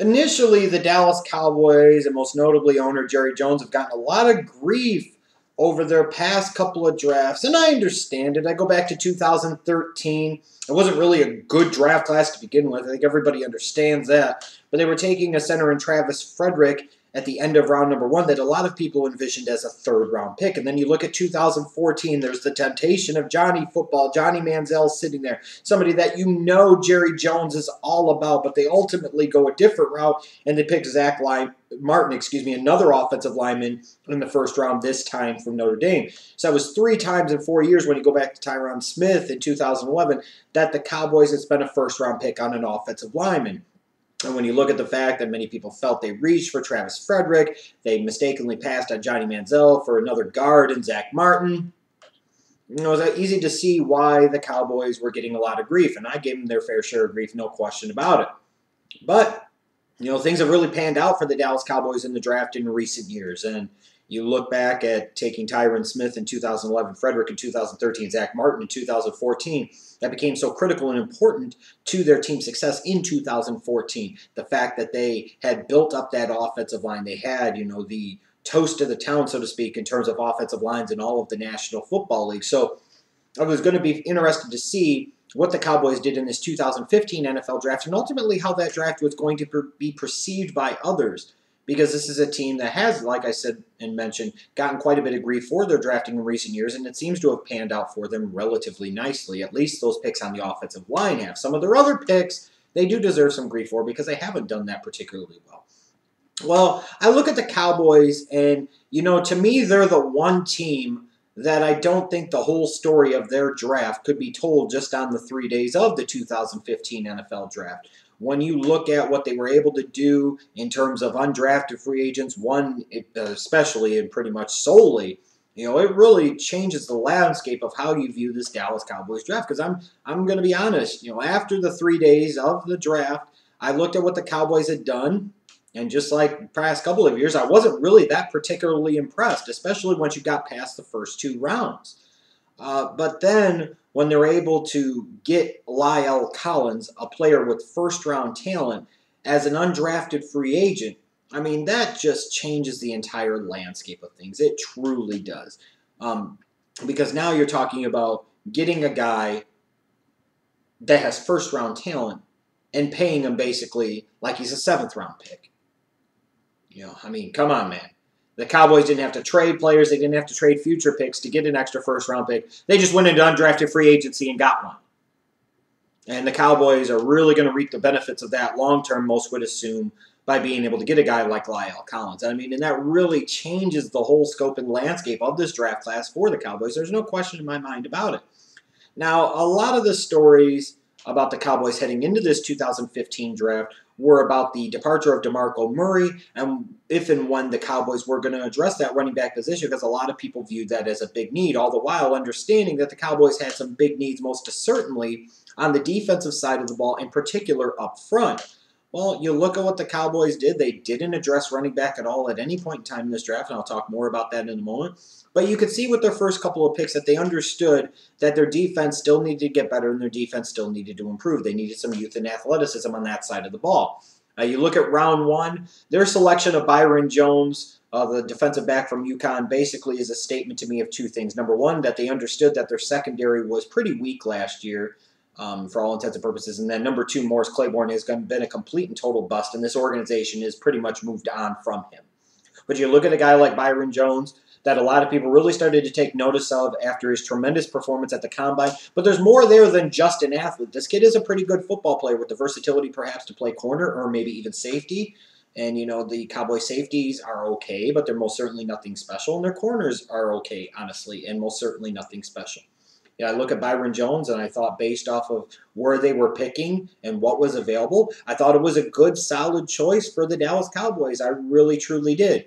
Initially, the Dallas Cowboys, and most notably owner Jerry Jones, have gotten a lot of grief over their past couple of drafts, and I understand it. I go back to 2013. It wasn't really a good draft class to begin with. I think everybody understands that. But they were taking a center in Travis Frederick at the end of round number 1 that a lot of people envisioned as a third-round pick. And then you look at 2014, there's the temptation of Johnny Football, Johnny Manziel sitting there, somebody that you know Jerry Jones is all about, but they ultimately go a different route, and they pick Martin, another offensive lineman in the first round, this time from Notre Dame. So that was 3 times in 4 years when you go back to Tyron Smith in 2011 that the Cowboys had spent a first-round pick on an offensive lineman. And when you look at the fact that many people felt they reached for Travis Frederick, they mistakenly passed on Johnny Manziel for another guard in Zach Martin, it was easy to see why the Cowboys were getting a lot of grief. And I gave them their fair share of grief, no question about it. But, things have really panned out for the Dallas Cowboys in the draft in recent years. And you look back at taking Tyron Smith in 2011, Frederick in 2013, Zach Martin in 2014. That became so critical and important to their team's success in 2014. The fact that they had built up that offensive line. They had, the toast of the town, so to speak, in terms of offensive lines in all of the National Football League. So I was going to be interested to see what the Cowboys did in this 2015 NFL draft and ultimately how that draft was going to be perceived by others. Because this is a team that has, like I said and mentioned, gotten quite a bit of grief for their drafting in recent years, and it seems to have panned out for them relatively nicely. At least those picks on the offensive line have. Some of their other picks, they do deserve some grief for because they haven't done that particularly well. Well, I look at the Cowboys, and, to me, they're the one team that I don't think the whole story of their draft could be told just on the 3 days of the 2015 NFL draft. When you look at what they were able to do in terms of undrafted free agents, one especially and pretty much solely, it really changes the landscape of how you view this Dallas Cowboys draft. Because I'm going to be honest, after the 3 days of the draft, I looked at what the Cowboys had done, and just like the past couple of years, I wasn't really that particularly impressed, especially once you got past the first 2 rounds. But then when they're able to get La'el Collins, a player with first-round talent, as an undrafted free agent, that just changes the entire landscape of things. It truly does. Because now you're talking about getting a guy that has first-round talent and paying him basically like he's a 7th-round pick. Come on, man. The Cowboys didn't have to trade players. They didn't have to trade future picks to get an extra first-round pick. They just went into undrafted free agency and got one. And the Cowboys are really going to reap the benefits of that long-term, most would assume, by being able to get a guy like La'el Collins. And that really changes the whole scope and landscape of this draft class for the Cowboys. There's no question in my mind about it. Now, a lot of the stories about the Cowboys heading into this 2015 draft were about the departure of DeMarco Murray and if and when the Cowboys were going to address that running back position, because a lot of people viewed that as a big need, all the while understanding that the Cowboys had some big needs, most certainly on the defensive side of the ball, in particular up front. Well, you look at what the Cowboys did. They didn't address running back at all at any point in time in this draft, and I'll talk more about that in a moment. But you could see with their first couple of picks that they understood that their defense still needed to get better and their defense still needed to improve. They needed some youth and athleticism on that side of the ball. You look at round 1, their selection of Byron Jones, the defensive back from UConn, basically is a statement to me of 2 things. Number 1, that they understood that their secondary was pretty weak last year, for all intents and purposes. And then number 2, Morris Claiborne has been a complete and total bust, and this organization has pretty much moved on from him. But you look at a guy like Byron Jones that a lot of people really started to take notice of after his tremendous performance at the Combine. But there's more there than just an athlete. This kid is a pretty good football player with the versatility perhaps to play corner or maybe even safety. And, the Cowboy safeties are okay, but they're most certainly nothing special. And their corners are okay, honestly, and most certainly nothing special. I look at Byron Jones, and I thought based off of where they were picking and what was available, I thought it was a good, solid choice for the Dallas Cowboys. I really, truly did.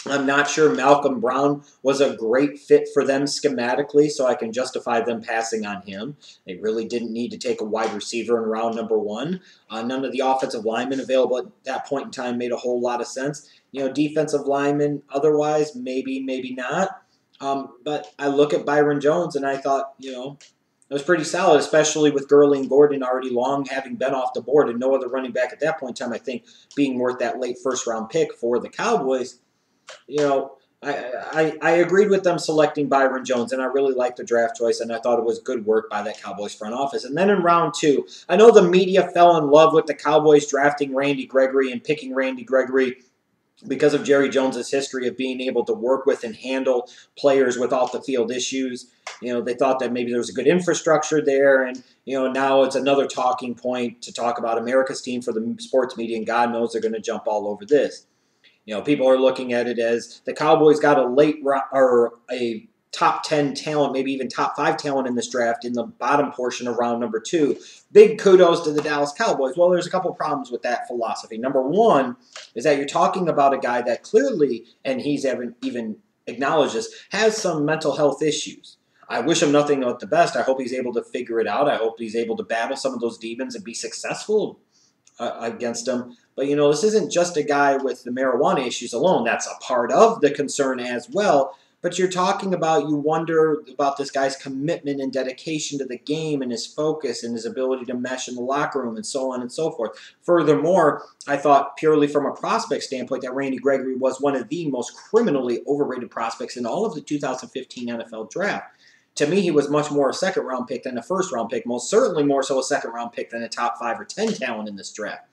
I'm not sure Malcolm Brown was a great fit for them schematically, so I can justify them passing on him. They really didn't need to take a wide receiver in round number 1. None of the offensive linemen available at that point in time made a whole lot of sense. Defensive linemen otherwise, maybe, maybe not. But I look at Byron Jones, and I thought, was pretty solid, especially with Gurley and Gordon already long having been off the board and no other running back at that point in time, I think, being worth that late first-round pick for the Cowboys. You know, I agreed with them selecting Byron Jones, and I really liked the draft choice, and I thought it was good work by that Cowboys front office. And then in round 2, I know the media fell in love with the Cowboys drafting Randy Gregory and picking Randy Gregory because of Jerry Jones's history of being able to work with and handle players with off-the-field issues. You know, they thought that maybe there was a good infrastructure there, and, you know, now it's another talking point to talk about America's team for the sports media, and God knows they're going to jump all over this. You know, people are looking at it as the Cowboys got a top 10 talent, maybe even top 5 talent in this draft in the bottom portion of round number 2. Big kudos to the Dallas Cowboys. Well, there's a couple problems with that philosophy. Number one is that you're talking about a guy that clearly, and he's even acknowledged this, has some mental health issues. I wish him nothing but the best. I hope he's able to figure it out. I hope he's able to battle some of those demons and be successful against them. But, you know, this isn't just a guy with the marijuana issues alone. That's a part of the concern as well. But you're talking about, you wonder about this guy's commitment and dedication to the game and his focus and his ability to mesh in the locker room and so on and so forth. Furthermore, I thought purely from a prospect standpoint that Randy Gregory was one of the most criminally overrated prospects in all of the 2015 NFL draft. To me, he was much more a second-round pick than a first-round pick, most certainly more so a second-round pick than a top 5 or 10 talent in this draft.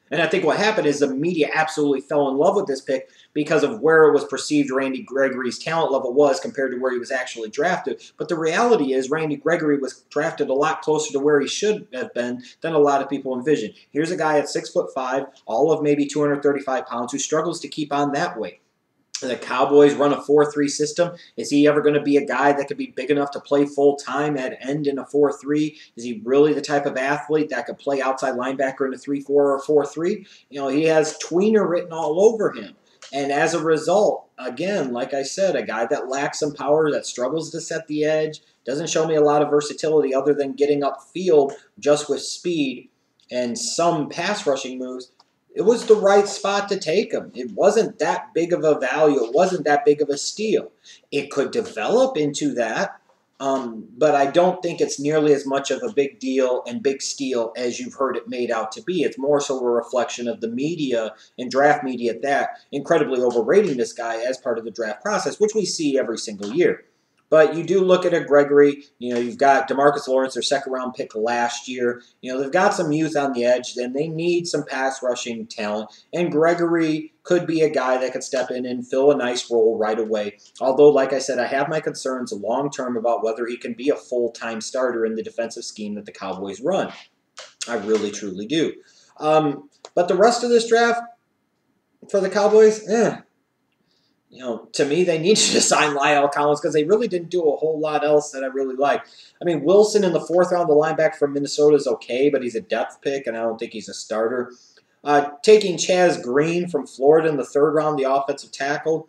And I think what happened is the media absolutely fell in love with this pick because of where it was perceived Randy Gregory's talent level was compared to where he was actually drafted. But the reality is Randy Gregory was drafted a lot closer to where he should have been than a lot of people envisioned. Here's a guy at 6'5", all of maybe 235 pounds, who struggles to keep on that weight. The Cowboys run a 4-3 system. Is he ever going to be a guy that could be big enough to play full-time at end in a 4-3? Is he really the type of athlete that could play outside linebacker in a 3-4 or 4-3? You know, he has tweener written all over him. And as a result, again, like I said, a guy that lacks some power, that struggles to set the edge, doesn't show me a lot of versatility other than getting upfield just with speed and some pass rushing moves. It was the right spot to take him. It wasn't that big of a value. It wasn't that big of a steal. It could develop into that, but I don't think it's nearly as much of a big deal and big steal as you've heard it made out to be. It's more so a reflection of the media and draft media at that, incredibly overrating this guy as part of the draft process, which we see every single year. But you do look at a Gregory, you know, you've got DeMarcus Laurence, their second-round pick last year. You know, they've got some youth on the edge, then they need some pass-rushing talent. And Gregory could be a guy that could step in and fill a nice role right away. Although, like I said, I have my concerns long-term about whether he can be a full-time starter in the defensive scheme that the Cowboys run. I really, truly do. But the rest of this draft for the Cowboys, you know, to me, they needed to sign La'el Collins because they really didn't do a whole lot else that I really liked. I mean, Wilson in the 4th round, the linebacker from Minnesota, is okay, but he's a depth pick, and I don't think he's a starter. Taking Chaz Green from Florida in the 3rd round, the offensive tackle,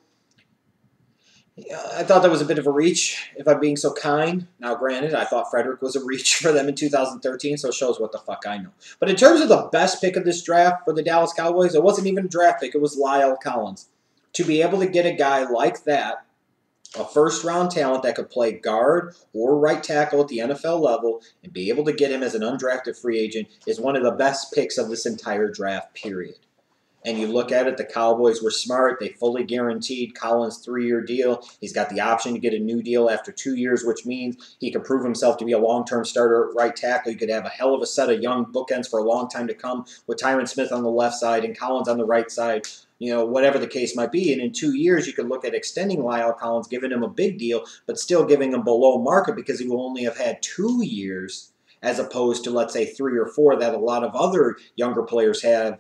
I thought that was a bit of a reach, if I'm being so kind. Now, granted, I thought Frederick was a reach for them in 2013, so it shows what the fuck I know. But in terms of the best pick of this draft for the Dallas Cowboys, it wasn't even a draft pick. It was La'el Collins. To be able to get a guy like that, a first-round talent that could play guard or right tackle at the NFL level, and be able to get him as an undrafted free agent is one of the best picks of this entire draft, period. And you look at it, the Cowboys were smart. They fully guaranteed Collins' 3-year deal. He's got the option to get a new deal after 2 years, which means he could prove himself to be a long-term starter at right tackle. You could have a hell of a set of young bookends for a long time to come with Tyron Smith on the left side and Collins on the right side. You know, whatever the case might be. And in 2 years, you could look at extending La'el Collins, giving him a big deal, but still giving him below market because he will only have had 2 years as opposed to, let's say, 3 or 4 that a lot of other younger players have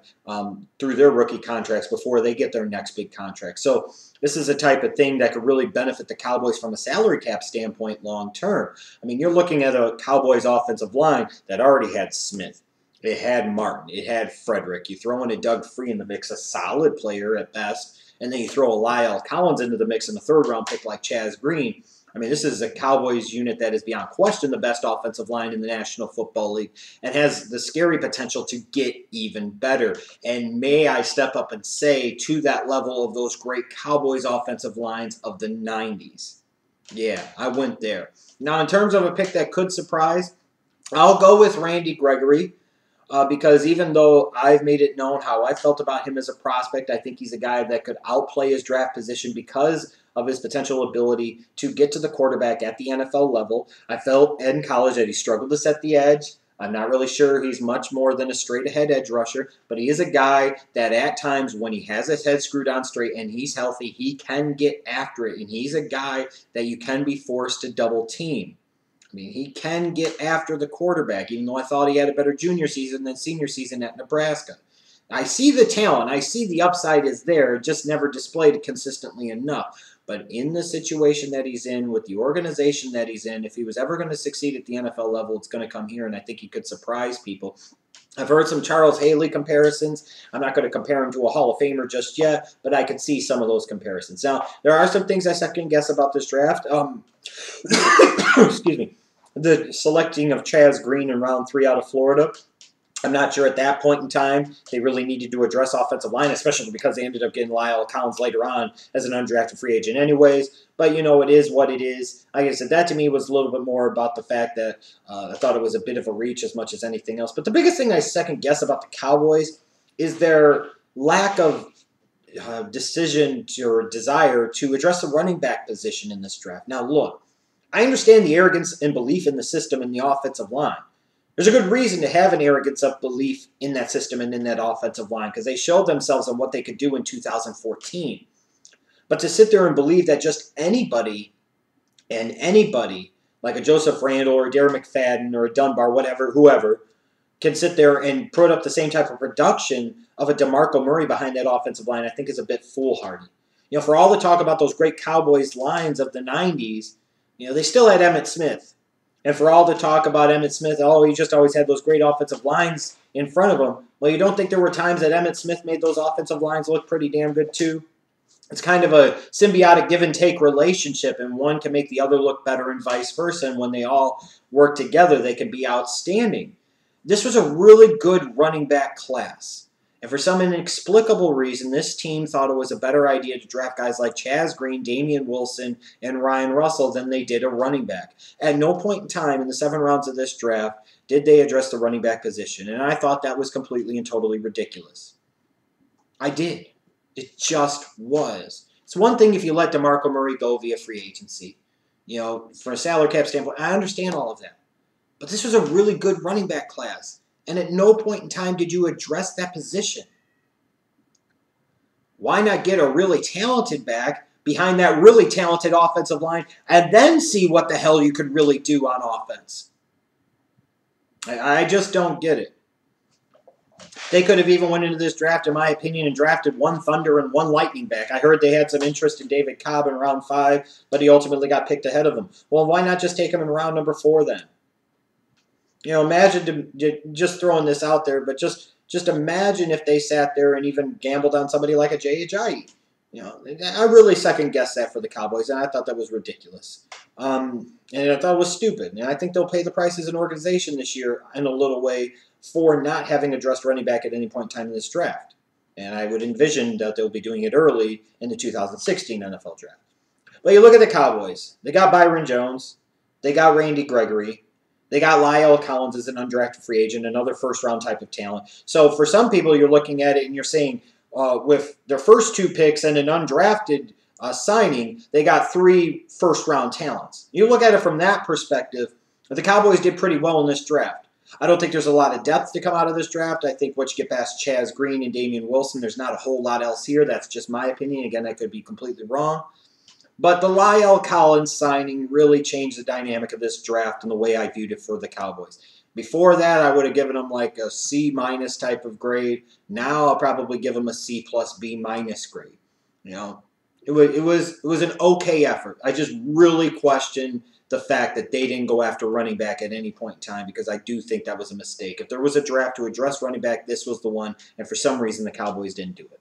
through their rookie contracts before they get their next big contract. So this is a type of thing that could really benefit the Cowboys from a salary cap standpoint long term. I mean, you're looking at a Cowboys offensive line that already had Smith. It had Martin. It had Frederick. You throw in a Doug Free in the mix, a solid player at best, and then you throw a La'el Collins into the mix in the 3rd round pick like Chaz Green. I mean, this is a Cowboys unit that is beyond question the best offensive line in the National Football League and has the scary potential to get even better. And may I step up and say to that level of those great Cowboys offensive lines of the 90s. Yeah, I went there. Now, in terms of a pick that could surprise, I'll go with Randy Gregory. Because even though I've made it known how I felt about him as a prospect, I think he's a guy that could outplay his draft position because of his potential ability to get to the quarterback at the NFL level. I felt in college that he struggled to set the edge. I'm not really sure he's much more than a straight-ahead edge rusher, but he is a guy that at times when he has his head screwed on straight and he's healthy, he can get after it, and he's a guy that you can be forced to double team. I mean, he can get after the quarterback, even though I thought he had a better junior season than senior season at Nebraska. I see the talent. I see the upside is there, just never displayed it consistently enough. But in the situation that he's in, with the organization that he's in, if he was ever going to succeed at the NFL level, it's going to come here, and I think he could surprise people. I've heard some Charles Haley comparisons. I'm not going to compare him to a Hall of Famer just yet, but I could see some of those comparisons. Now, there are some things I second guess about this draft. Excuse me. The selecting of Chaz Green in round 3 out of Florida. I'm not sure at that point in time they really needed to address offensive line, especially because they ended up getting Lyle Collins later on as an undrafted free agent anyways. But, you know, it is what it is. Like I said, that to me was a little bit more about the fact that I thought it was a bit of a reach as much as anything else. But the biggest thing I second guess about the Cowboys is their lack of decision or desire to address the running back position in this draft. Now, look, I understand the arrogance and belief in the system and the offensive line. There's a good reason to have an arrogance of belief in that system and in that offensive line because they showed themselves on what they could do in 2014. But to sit there and believe that just anybody and anybody, like a Joseph Randall or a Darren McFadden or a Dunbar, whatever, whoever, can sit there and put up the same type of production of a DeMarco Murray behind that offensive line, I think is a bit foolhardy. You know, for all the talk about those great Cowboys lines of the 90s, you know, they still had Emmitt Smith. And for all the talk about Emmitt Smith, oh, he just always had those great offensive lines in front of him. Well, you don't think there were times that Emmitt Smith made those offensive lines look pretty damn good too? It's kind of a symbiotic give-and-take relationship, and one can make the other look better and vice versa. And when they all work together, they can be outstanding. This was a really good running back class. And for some inexplicable reason, this team thought it was a better idea to draft guys like Chaz Green, Damien Wilson, and Ryan Russell than they did a running back. At no point in time in the 7 rounds of this draft did they address the running back position, and I thought that was completely and totally ridiculous. I did. It just was. It's one thing if you let DeMarco Murray go via free agency. You know, from a salary cap standpoint, I understand all of that. But this was a really good running back class. And at no point in time did you address that position. Why not get a really talented back behind that really talented offensive line and then see what the hell you could really do on offense? I just don't get it. They could have even went into this draft, in my opinion, and drafted 1 Thunder and 1 Lightning back. I heard they had some interest in David Cobb in round 5, but he ultimately got picked ahead of them. Well, why not just take him in round number 4 then? You know, imagine, just throwing this out there, but just imagine if they sat there and even gambled on somebody like a Jay Ajayi. You know, I really second-guessed that for the Cowboys, and I thought that was ridiculous. And I thought it was stupid. And I think they'll pay the price as an organization this year in a little way for not having addressed running back at any point in time in this draft. And I would envision that they'll be doing it early in the 2016 NFL draft. But you look at the Cowboys. They got Byron Jones. They got Randy Gregory. They got Lyle Collins as an undrafted free agent, another first-round type of talent. So for some people, you're looking at it and you're saying, with their first 2 picks and an undrafted signing, they got 3 first-round talents. You look at it from that perspective, the Cowboys did pretty well in this draft. I don't think there's a lot of depth to come out of this draft. I think once you get past Chaz Green and Damien Wilson, there's not a whole lot else here. That's just my opinion. Again, I could be completely wrong. But the Lyle Collins signing really changed the dynamic of this draft and the way I viewed it for the Cowboys. Before that, I would have given them like a C- type of grade. Now I'll probably give them a C plus B- grade. You know, it was an okay effort. I just really question the fact that they didn't go after running back at any point in time because I do think that was a mistake. If there was a draft to address running back, this was the one, and for some reason the Cowboys didn't do it.